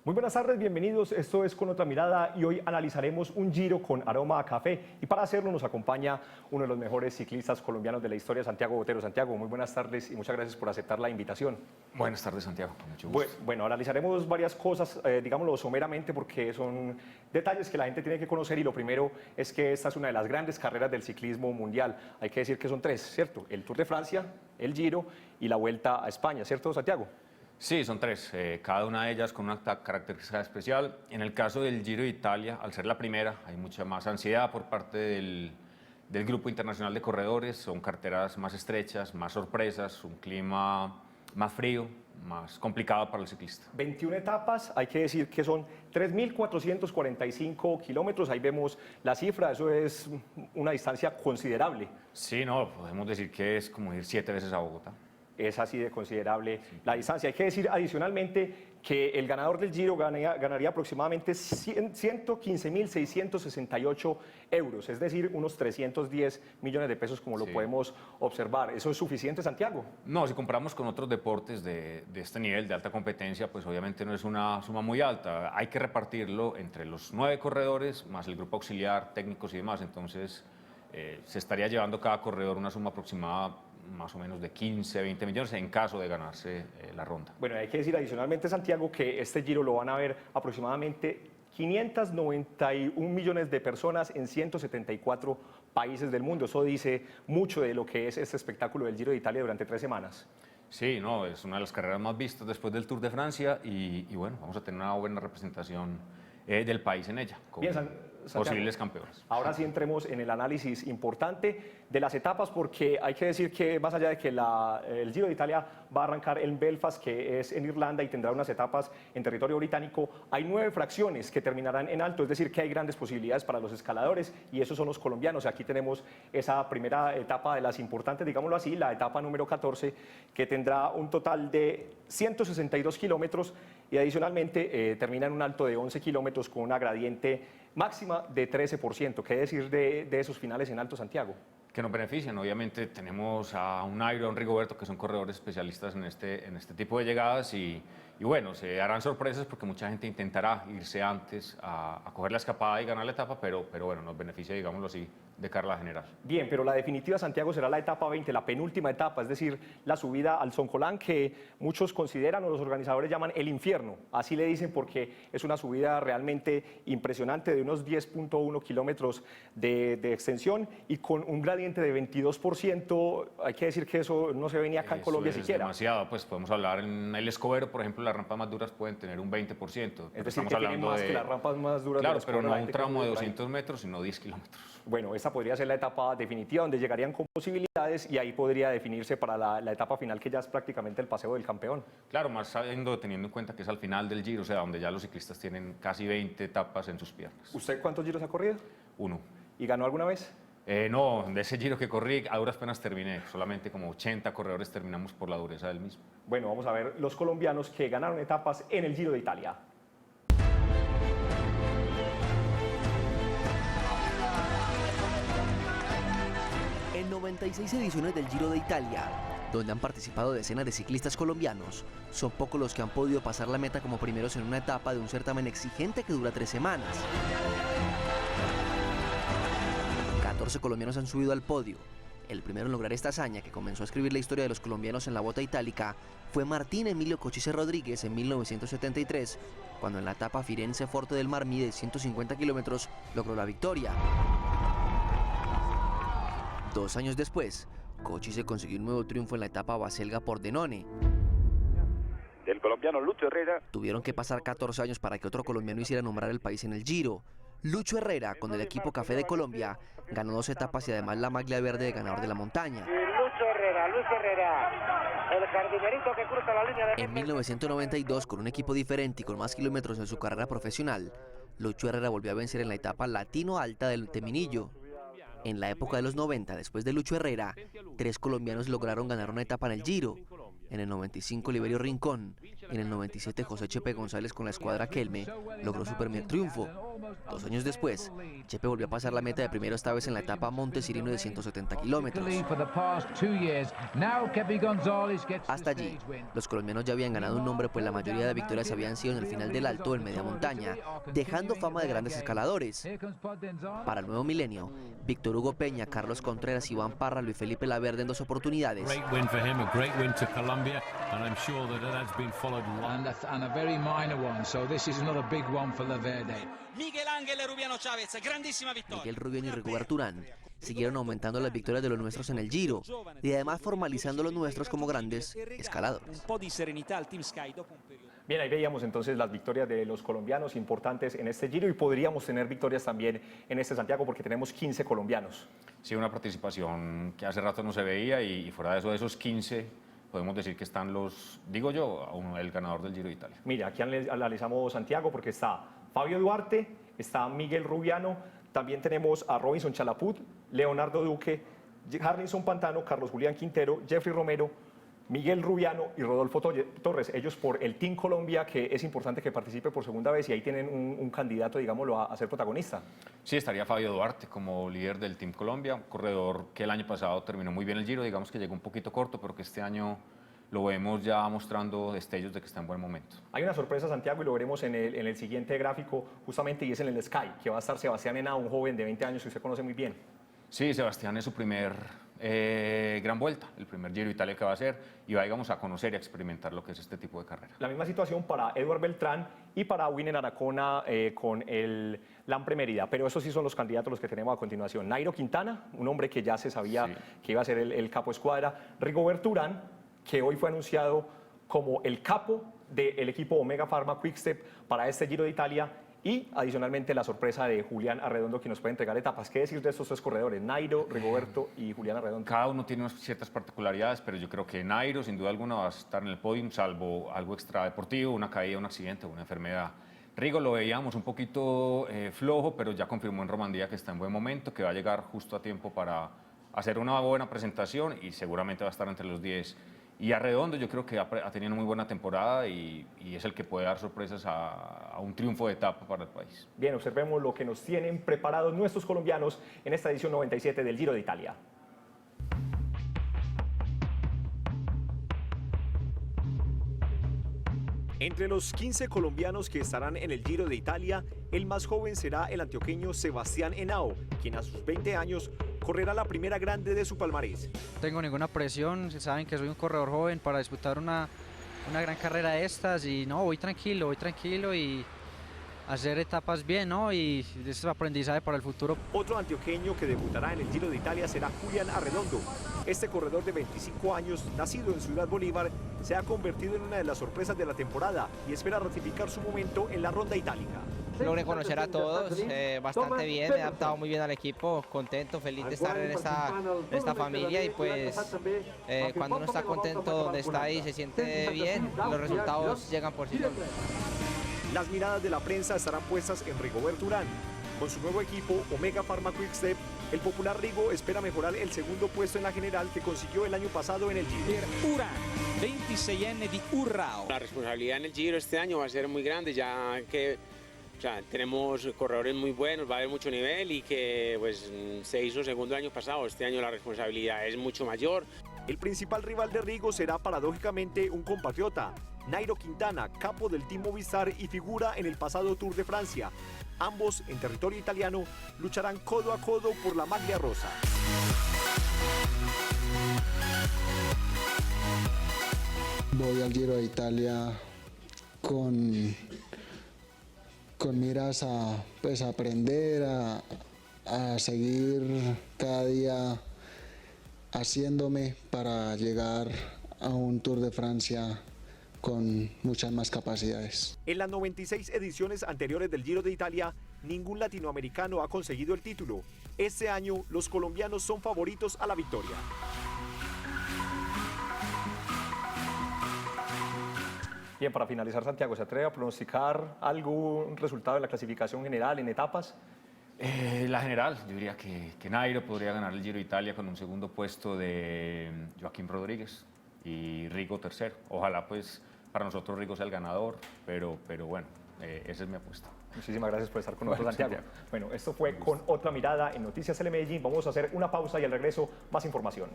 Muy buenas tardes, bienvenidos. Esto es Con Otra Mirada y hoy analizaremos un Giro con aroma a café. Y para hacerlo nos acompaña uno de los mejores ciclistas colombianos de la historia, Santiago Botero. Santiago, muy buenas tardes y muchas gracias por aceptar la invitación. Buenas tardes, Santiago, con mucho gusto. Bueno, analizaremos varias cosas, digámoslo someramente, porque son detalles que la gente tiene que conocer. Y lo primero es que esta es una de las grandes carreras del ciclismo mundial. Hay que decir que son tres, ¿cierto? El Tour de Francia, el Giro y la Vuelta a España, ¿cierto, Santiago? Sí, son tres, cada una de ellas con una característica especial. En el caso del Giro de Italia, al ser la primera, hay mucha más ansiedad por parte del grupo internacional de corredores, son carreteras más estrechas, más sorpresas, un clima más frío, más complicado para el ciclista. 21 etapas, hay que decir que son 3.445 kilómetros, ahí vemos la cifra, eso es una distancia considerable. Sí, no, podemos decir que es como ir 7 veces a Bogotá. Es así de considerable la distancia. Hay que decir adicionalmente que el ganador del Giro ganaría aproximadamente 115.668 euros, es decir, unos 310 millones de pesos como lo podemos observar. ¿Eso es suficiente, Santiago? No, si comparamos con otros deportes de este nivel, de alta competencia, pues obviamente no es una suma muy alta. Hay que repartirlo entre los 9 corredores, más el grupo auxiliar, técnicos y demás. Entonces, se estaría llevando cada corredor una suma aproximada más o menos de 15 a 20 millones en caso de ganarse la ronda. Bueno, hay que decir adicionalmente, Santiago, que este Giro lo van a ver aproximadamente 591 millones de personas en 174 países del mundo. Eso dice mucho de lo que es este espectáculo del Giro de Italia durante 3 semanas. Sí, no, es una de las carreras más vistas después del Tour de Francia y bueno, vamos a tener una buena representación del país en ella, con posibles campeones. Ahora sí entremos en el análisis importante de las etapas, porque hay que decir que más allá de que el Giro de Italia va a arrancar en Belfast, que es en Irlanda, y tendrá unas etapas en territorio británico, hay 9 fracciones que terminarán en alto, es decir, que hay grandes posibilidades para los escaladores y esos son los colombianos. Aquí tenemos esa primera etapa de las importantes, digámoslo así, la etapa número 14, que tendrá un total de 162 kilómetros y adicionalmente termina en un alto de 11 kilómetros con una gradiente máxima de 13%. ¿Qué decir de esos finales en Alto, Santiago? Que nos benefician, obviamente tenemos a un Nairo, a un Rigoberto, que son corredores especialistas en este tipo de llegadas y bueno, se harán sorpresas porque mucha gente intentará irse antes a coger la escapada y ganar la etapa, pero bueno, nos beneficia, digámoslo así, de cara a la general. Bien, pero la definitiva, Santiago, será la etapa 20, la penúltima etapa, es decir, la subida al Zoncolán, que muchos consideran o los organizadores llaman el infierno. Así le dicen porque es una subida realmente impresionante de unos 10.1 kilómetros de extensión y con un gradiente de 22%. Hay que decir que eso no se ve ni acá en Colombia siquiera. Demasiado, pues podemos hablar en el Escobedo, por ejemplo, las rampas más duras pueden tener un 20%. Es decir, que tiene más que las rampas más duras. Claro, pero no un tramo de 200 metros, sino 10 kilómetros. Bueno, esta podría ser la etapa definitiva donde llegarían con posibilidades y ahí podría definirse para la etapa final, que ya es prácticamente el paseo del campeón. Claro, más teniendo en cuenta que es al final del Giro, o sea, donde ya los ciclistas tienen casi 20 etapas en sus piernas. ¿Usted cuántos giros ha corrido? 1. ¿Y ganó alguna vez? No, de ese Giro que corrí, a duras penas terminé. Solamente como 80 corredores terminamos por la dureza del mismo. Bueno, vamos a ver los colombianos que ganaron etapas en el Giro de Italia. En 96 ediciones del Giro de Italia, donde han participado decenas de ciclistas colombianos, son pocos los que han podido pasar la meta como primeros en una etapa de un certamen exigente que dura 3 semanas. 14 colombianos han subido al podio. El primero en lograr esta hazaña, que comenzó a escribir la historia de los colombianos en la bota itálica, fue Martín Emilio Cochise Rodríguez en 1973, cuando en la etapa Firenze-Forte del Marmi de 150 kilómetros logró la victoria. 2 años después, Cochise consiguió un nuevo triunfo en la etapa Baselga-Pordenone. Del colombiano Lucho Herrera. Tuvieron que pasar 14 años para que otro colombiano hiciera nombrar el país en el Giro. Lucho Herrera, con el equipo Café de Colombia, ganó 2 etapas y además la maglia verde de ganador de la montaña. Lucho Herrera, el jardinerito que cruza la línea de... En 1992, con un equipo diferente y con más kilómetros en su carrera profesional, Lucho Herrera volvió a vencer en la etapa Latino Alta del Teminillo. En la época de los 90, después de Lucho Herrera, 3 colombianos lograron ganar una etapa en el Giro. En el 95, Liberio Rincón. En el 97, José Chepe González con la escuadra Kelme logró su primer triunfo. 2 años después, Chepe volvió a pasar la meta de primero, esta vez en la etapa Monte Cirino de 170 kilómetros. Hasta allí, los colombianos ya habían ganado un nombre, pues la mayoría de victorias habían sido en el final del Alto, en media montaña, dejando fama de grandes escaladores. Para el nuevo milenio, Víctor Hugo Peña, Carlos Contreras, Iván Parra, Luis Felipe Laverde en 2 oportunidades. Miguel Ángel Rubiano Chávez, grandísima victoria. Miguel Rubiano y Rigoberto Urán siguieron aumentando las victorias de los nuestros en el Giro y además formalizando los nuestros como grandes escaladores. Un po' di serenità al Team Sky dopo un periodo. Bien, ahí veíamos entonces las victorias de los colombianos importantes en este Giro y podríamos tener victorias también en este Santiago porque tenemos 15 colombianos. Sí, una participación que hace rato no se veía y fuera de eso, de esos 15, podemos decir que están los, digo yo, el ganador del Giro de Italia. Mira, aquí analizamos Santiago porque está Fabio Duarte, está Miguel Rubiano, también tenemos a Robinson Chalaput, Leonardo Duque, Harlinson Pantano, Carlos Julián Quintero, Jeffrey Romero, Miguel Rubiano y Rodolfo Torres, ellos por el Team Colombia, que es importante que participe por segunda vez y ahí tienen un candidato, digámoslo, a ser protagonista. Sí, estaría Fabio Duarte como líder del Team Colombia, un corredor que el año pasado terminó muy bien el Giro, digamos que llegó un poquito corto, pero que este año lo vemos ya mostrando destellos de que está en buen momento. Hay una sorpresa, Santiago, y lo veremos en el siguiente gráfico, justamente, y es en el Sky, que va a estar Sebastián Henao, un joven de 20 años que usted conoce muy bien. Sí, Sebastián es su primer gran vuelta, el primer Giro de Italia que va a hacer, y vamos a conocer y a experimentar lo que es este tipo de carrera. La misma situación para Eduard Beltrán y para Winner Aracona con el Lampre Mérida, pero esos sí son los candidatos los que tenemos a continuación. Nairo Quintana, un hombre que ya se sabía que iba a ser el capo escuadra. Rigoberto Urán, que hoy fue anunciado como el capo del equipo Omega Pharma Quickstep para este Giro de Italia. Y adicionalmente la sorpresa de Julián Arredondo, que nos puede entregar etapas. ¿Qué decir de estos 3 corredores, Nairo, Rigoberto y Julián Arredondo? Cada uno tiene ciertas particularidades, pero yo creo que Nairo sin duda alguna va a estar en el podium, salvo algo extradeportivo, una caída, un accidente, una enfermedad. Rigo lo veíamos un poquito flojo, pero ya confirmó en Romandía que está en buen momento, que va a llegar justo a tiempo para hacer una buena presentación y seguramente va a estar entre los 10. Y Arredondo yo creo que ha tenido una muy buena temporada y es el que puede dar sorpresas a un triunfo de etapa para el país. Bien, observemos lo que nos tienen preparados nuestros colombianos en esta edición 97 del Giro de Italia. Entre los 15 colombianos que estarán en el Giro de Italia, el más joven será el antioqueño Sebastián Henao, quien a sus 20 años correrá la primera grande de su palmarés. No tengo ninguna presión, saben que soy un corredor joven para disputar una gran carrera de estas y no, voy tranquilo y hacer etapas bien, ¿no? Y ese es aprendizaje para el futuro. Otro antioqueño que debutará en el Giro de Italia será Julián Arredondo. Este corredor de 25 años, nacido en Ciudad Bolívar, se ha convertido en una de las sorpresas de la temporada y espera ratificar su momento en la ronda itálica. Logré conocer a todos bastante bien, me he adaptado muy bien al equipo, contento, feliz de estar en esta familia y pues cuando uno está contento donde está y se siente bien, los resultados llegan por sí solos. Las miradas de la prensa estarán puestas en Rigoberto Urán. Con su nuevo equipo, Omega Pharma Quickstep, el popular Rigo espera mejorar el segundo puesto en la general que consiguió el año pasado en el Giro. Urán, 26enne di Urrao. La responsabilidad en el Giro este año va a ser muy grande, ya que tenemos corredores muy buenos, va a haber mucho nivel y que pues, se hizo segundo el año pasado. Este año la responsabilidad es mucho mayor. El principal rival de Rigo será paradójicamente un compatriota, Nairo Quintana, capo del Team Movistar y figura en el pasado Tour de Francia. Ambos, en territorio italiano, lucharán codo a codo por la maglia rosa. Voy al Giro de Italia con miras a pues, aprender, a seguir cada día haciéndome para llegar a un Tour de Francia con muchas más capacidades. En las 96 ediciones anteriores del Giro de Italia, ningún latinoamericano ha conseguido el título. Este año, los colombianos son favoritos a la victoria. Bien, para finalizar, Santiago, ¿se atreve a pronosticar algún resultado de la clasificación general en etapas? La general, yo diría que Nairo podría ganar el Giro de Italia con un segundo puesto de Joaquín Rodríguez y Rigo tercero. Ojalá pues para nosotros Rigo sea el ganador, pero bueno, esa es mi apuesta. Muchísimas gracias por estar con nosotros, Bueno, Santiago. Bueno, esto fue Con Otra Mirada en Noticias Telemedellín. Vamos a hacer una pausa y al regreso más información.